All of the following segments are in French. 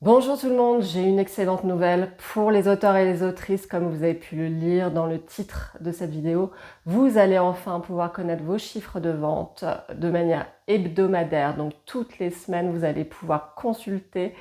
Bonjour tout le monde, j'ai une excellente nouvelle pour les auteurs et les autrices, comme vous avez pu le lire dans le titre de cette vidéo. Vous allez enfin pouvoir connaître vos chiffres de vente de manière hebdomadaire. Donc toutes les semaines, vous allez pouvoir consulter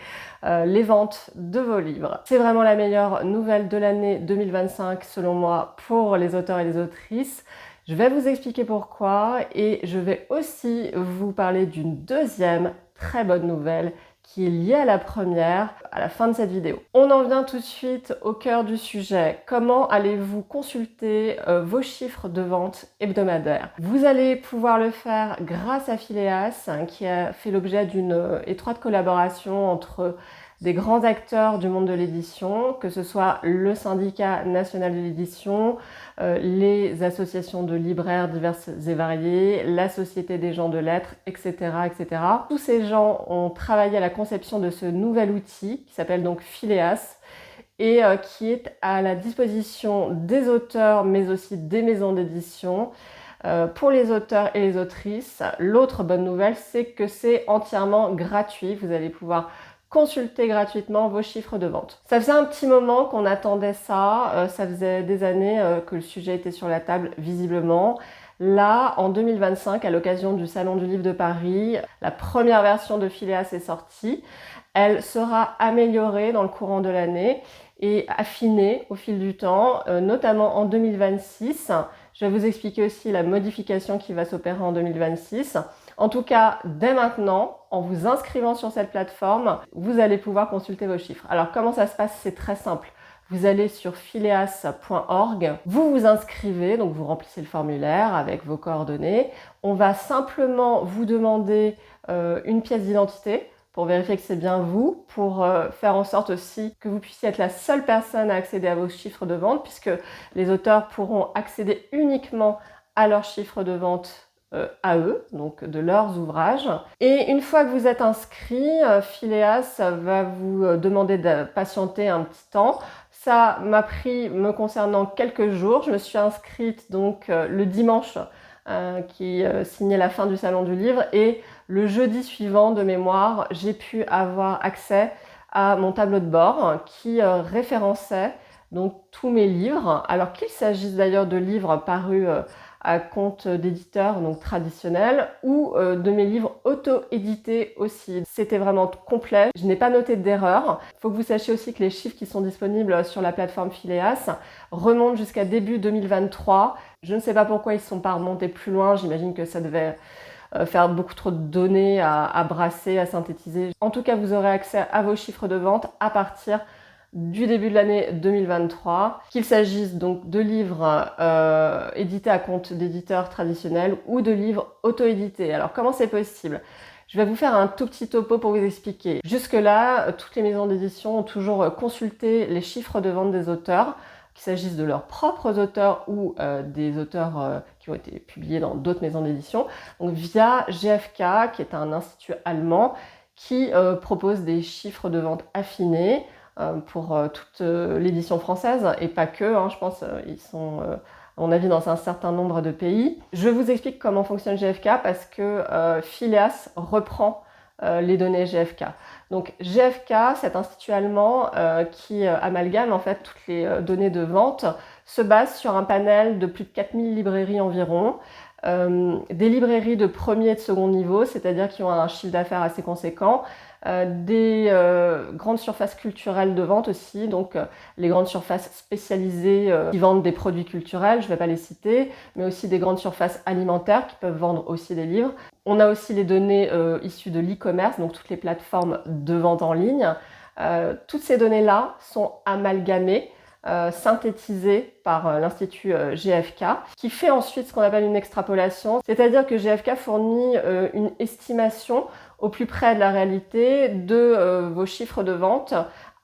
les ventes de vos livres. C'est vraiment la meilleure nouvelle de l'année 2025 selon moi pour les auteurs et les autrices. Je vais vous expliquer pourquoi et je vais aussi vous parler d'une deuxième très bonne nouvelle qui est liée à la première à la fin de cette vidéo. On en vient tout de suite au cœur du sujet. Comment allez-vous consulter vos chiffres de vente hebdomadaires? Vous allez pouvoir le faire grâce à Phileas, qui a fait l'objet d'une étroite collaboration entre des grands acteurs du monde de l'édition, que ce soit le syndicat national de l'édition, les associations de libraires diverses et variées, la Société des gens de lettres, etc., etc. Tous ces gens ont travaillé à la conception de ce nouvel outil qui s'appelle donc Phileas et qui est à la disposition des auteurs mais aussi des maisons d'édition. Pour les auteurs et les autrices, l'autre bonne nouvelle, c'est que c'est entièrement gratuit. Vous allez pouvoir consulter gratuitement vos chiffres de vente. Ça faisait un petit moment qu'on attendait ça, ça faisait des années que le sujet était sur la table visiblement. Là, en 2025, à l'occasion du Salon du Livre de Paris, la première version de Phileas est sortie. Elle sera améliorée dans le courant de l'année et affinée au fil du temps, notamment en 2026. Je vais vous expliquer aussi la modification qui va s'opérer en 2026. En tout cas, dès maintenant, en vous inscrivant sur cette plateforme, vous allez pouvoir consulter vos chiffres. Alors, comment ça se passe? C'est très simple. Vous allez sur phileas.org, vous vous inscrivez, donc vous remplissez le formulaire avec vos coordonnées. On va simplement vous demander une pièce d'identité pour vérifier que c'est bien vous, pour faire en sorte aussi que vous puissiez être la seule personne à accéder à vos chiffres de vente, puisque les auteurs pourront accéder uniquement à leurs chiffres de vente à eux, donc de leurs ouvrages. Et une fois que vous êtes inscrit, Phileas va vous demander de patienter un petit temps. Ça m'a pris, me concernant, quelques jours. Je me suis inscrite donc le dimanche qui signait la fin du Salon du Livre, et le jeudi suivant, de mémoire, j'ai pu avoir accès à mon tableau de bord qui référençait donc tous mes livres, alors qu'il s'agisse d'ailleurs de livres parus à compte d'éditeur donc traditionnel ou de mes livres auto-édités aussi. C'était vraiment complet, je n'ai pas noté d'erreur. Il faut que vous sachiez aussi que les chiffres qui sont disponibles sur la plateforme Phileas remontent jusqu'à début 2023. Je ne sais pas pourquoi ils ne sont pas remontés plus loin, j'imagine que ça devait faire beaucoup trop de données à brasser, à synthétiser. En tout cas, vous aurez accès à vos chiffres de vente à partir du début de l'année 2023, qu'il s'agisse donc de livres édités à compte d'éditeurs traditionnels ou de livres auto-édités. Alors comment c'est possible? Je vais vous faire un tout petit topo pour vous expliquer. Jusque-là, toutes les maisons d'édition ont toujours consulté les chiffres de vente des auteurs, qu'il s'agisse de leurs propres auteurs ou des auteurs qui ont été publiés dans d'autres maisons d'édition, donc via GfK, qui est un institut allemand qui propose des chiffres de vente affinés pour toute l'édition française, et pas que, hein, je pense ils sont à mon avis dans un certain nombre de pays. Je vous explique comment fonctionne GfK parce que Phileas reprend les données GfK. Donc GfK, cet institut allemand qui amalgame en fait toutes les données de vente, se base sur un panel de plus de 4000 librairies environ, des librairies de premier et de second niveau, c'est-à-dire qui ont un chiffre d'affaires assez conséquent, des grandes surfaces culturelles de vente aussi, donc les grandes surfaces spécialisées qui vendent des produits culturels, je ne vais pas les citer, mais aussi des grandes surfaces alimentaires qui peuvent vendre aussi des livres. On a aussi les données issues de l'e-commerce, donc toutes les plateformes de vente en ligne. Toutes ces données-là sont amalgamées, synthétisées par l'Institut GfK, qui fait ensuite ce qu'on appelle une extrapolation, c'est-à-dire que GfK fournit une estimation au plus près de la réalité de vos chiffres de vente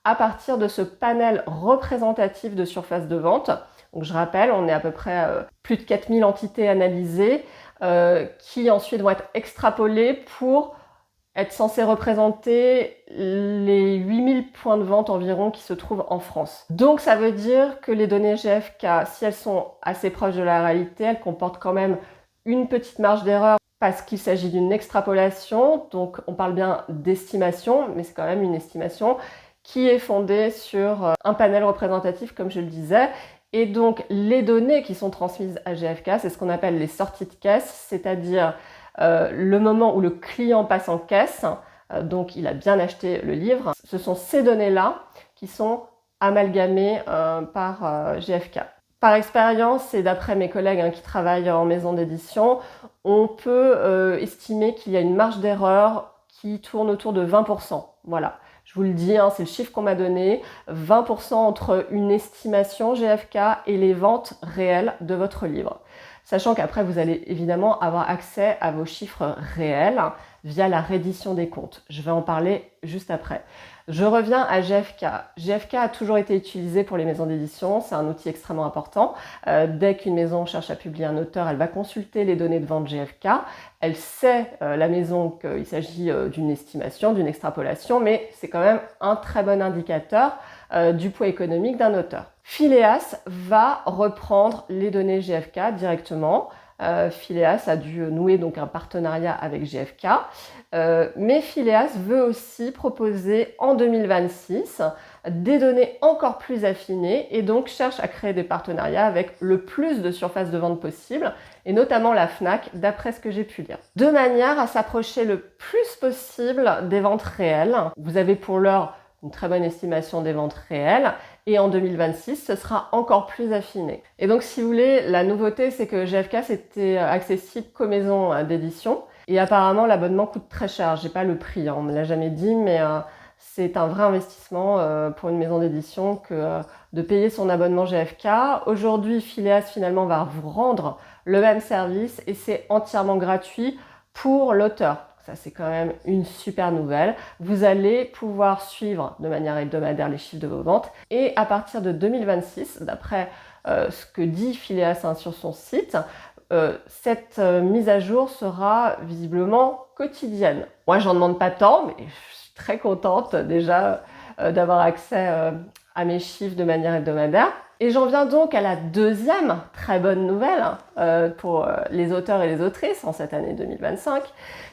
à partir de ce panel représentatif de surface de vente. Donc je rappelle, on est à peu près plus de 4000 entités analysées qui ensuite vont être extrapolées pour être censées représenter les 8000 points de vente environ qui se trouvent en France. Donc ça veut dire que les données GfK, si elles sont assez proches de la réalité, elles comportent quand même une petite marge d'erreur parce qu'il s'agit d'une extrapolation, donc on parle bien d'estimation, mais c'est quand même une estimation qui est fondée sur un panel représentatif, comme je le disais. Et donc les données qui sont transmises à GfK, c'est ce qu'on appelle les sorties de caisse, c'est-à-dire le moment où le client passe en caisse, donc il a bien acheté le livre. Ce sont ces données-là qui sont amalgamées par GfK. Par expérience et d'après mes collègues qui travaillent en maison d'édition, on peut estimer qu'il y a une marge d'erreur qui tourne autour de 20%. Voilà, je vous le dis, c'est le chiffre qu'on m'a donné, 20% entre une estimation GfK et les ventes réelles de votre livre. Sachant qu'après, vous allez évidemment avoir accès à vos chiffres réels via la reddition des comptes. Je vais en parler juste après. Je reviens à GfK. GfK a toujours été utilisé pour les maisons d'édition, c'est un outil extrêmement important. Dès qu'une maison cherche à publier un auteur, elle va consulter les données de vente GfK. Elle sait, la maison, qu'il s'agit d'une estimation, d'une extrapolation, mais c'est quand même un très bon indicateur du poids économique d'un auteur. Phileas va reprendre les données GfK directement. Phileas a dû nouer donc un partenariat avec GfK, mais Phileas veut aussi proposer en 2026 des données encore plus affinées et donc cherche à créer des partenariats avec le plus de surfaces de vente possible et notamment la Fnac d'après ce que j'ai pu lire. De manière à s'approcher le plus possible des ventes réelles. Vous avez pour l'heure une très bonne estimation des ventes réelles et en 2026 ce sera encore plus affiné. Et donc si vous voulez, la nouveauté c'est que GfK c'était accessible qu'aux maisons d'édition et apparemment l'abonnement coûte très cher. J'ai pas le prix, on me l'a jamais dit, mais c'est un vrai investissement pour une maison d'édition que de payer son abonnement GfK. Aujourd'hui, Phileas finalement va vous rendre le même service et c'est entièrement gratuit pour l'auteur. Ça, c'est quand même une super nouvelle. Vous allez pouvoir suivre de manière hebdomadaire les chiffres de vos ventes. Et à partir de 2026, d'après ce que dit Phileas sur son site, cette mise à jour sera visiblement quotidienne. Moi, j'en demande pas tant, mais je suis très contente déjà d'avoir accès à mes chiffres de manière hebdomadaire. Et j'en viens donc à la deuxième très bonne nouvelle pour les auteurs et les autrices en cette année 2025.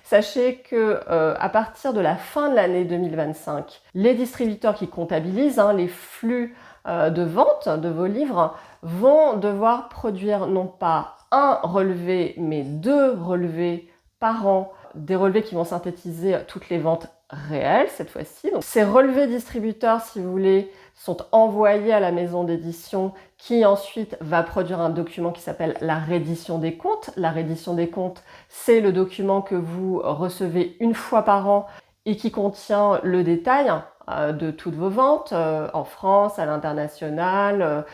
Sachez que à partir de la fin de l'année 2025, les distributeurs qui comptabilisent les flux de vente de vos livres vont devoir produire non pas un relevé, mais 2 relevés par an, des relevés qui vont synthétiser toutes les ventes réelles cette fois-ci. Donc, ces relevés distributeurs, si vous voulez, sont envoyés à la maison d'édition qui ensuite va produire un document qui s'appelle la reddition des comptes. La reddition des comptes, c'est le document que vous recevez une fois par an et qui contient le détail de toutes vos ventes en France, à l'international,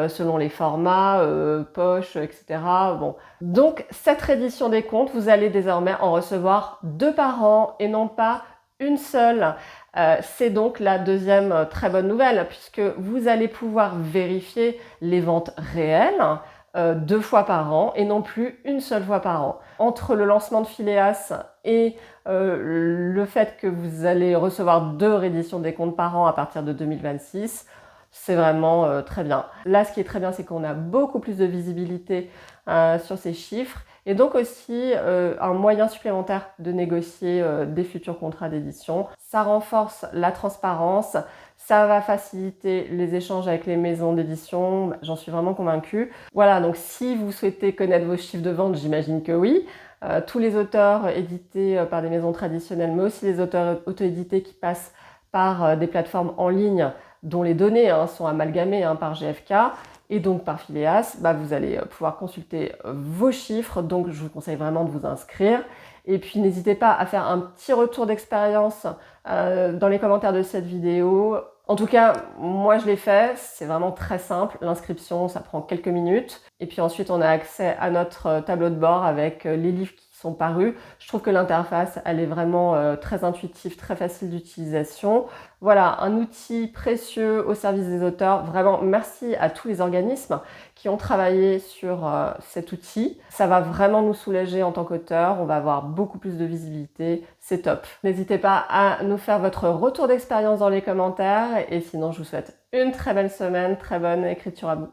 selon les formats, poche, etc. Bon. Donc cette reddition des comptes, vous allez désormais en recevoir 2 par an et non pas une seule. C'est donc la deuxième très bonne nouvelle puisque vous allez pouvoir vérifier les ventes réelles 2 fois par an et non plus une seule fois par an. Entre le lancement de Phileas et le fait que vous allez recevoir 2 redditions des comptes par an à partir de 2026, c'est vraiment très bien. Là, ce qui est très bien, c'est qu'on a beaucoup plus de visibilité sur ces chiffres et donc aussi un moyen supplémentaire de négocier des futurs contrats d'édition. Ça renforce la transparence, ça va faciliter les échanges avec les maisons d'édition, j'en suis vraiment convaincue. Voilà, donc si vous souhaitez connaître vos chiffres de vente, j'imagine que oui. Tous les auteurs édités par des maisons traditionnelles, mais aussi les auteurs auto-édités qui passent par des plateformes en ligne dont les données sont amalgamées par GfK et donc par Phileas, vous allez pouvoir consulter vos chiffres, donc je vous conseille vraiment de vous inscrire. Et puis n'hésitez pas à faire un petit retour d'expérience dans les commentaires de cette vidéo. En tout cas, moi je l'ai fait, c'est vraiment très simple. L'inscription, ça prend quelques minutes. Et puis ensuite, on a accès à notre tableau de bord avec les livres qui sont parus. Je trouve que l'interface, elle est vraiment très intuitive, très facile d'utilisation. Voilà, un outil précieux au service des auteurs. Vraiment, merci à tous les organismes qui ont travaillé sur cet outil. Ça va vraiment nous soulager en tant qu'auteurs. On va avoir beaucoup plus de visibilité. C'est top. N'hésitez pas à nous faire votre retour d'expérience dans les commentaires. Et sinon, je vous souhaite une très belle semaine, très bonne écriture à vous.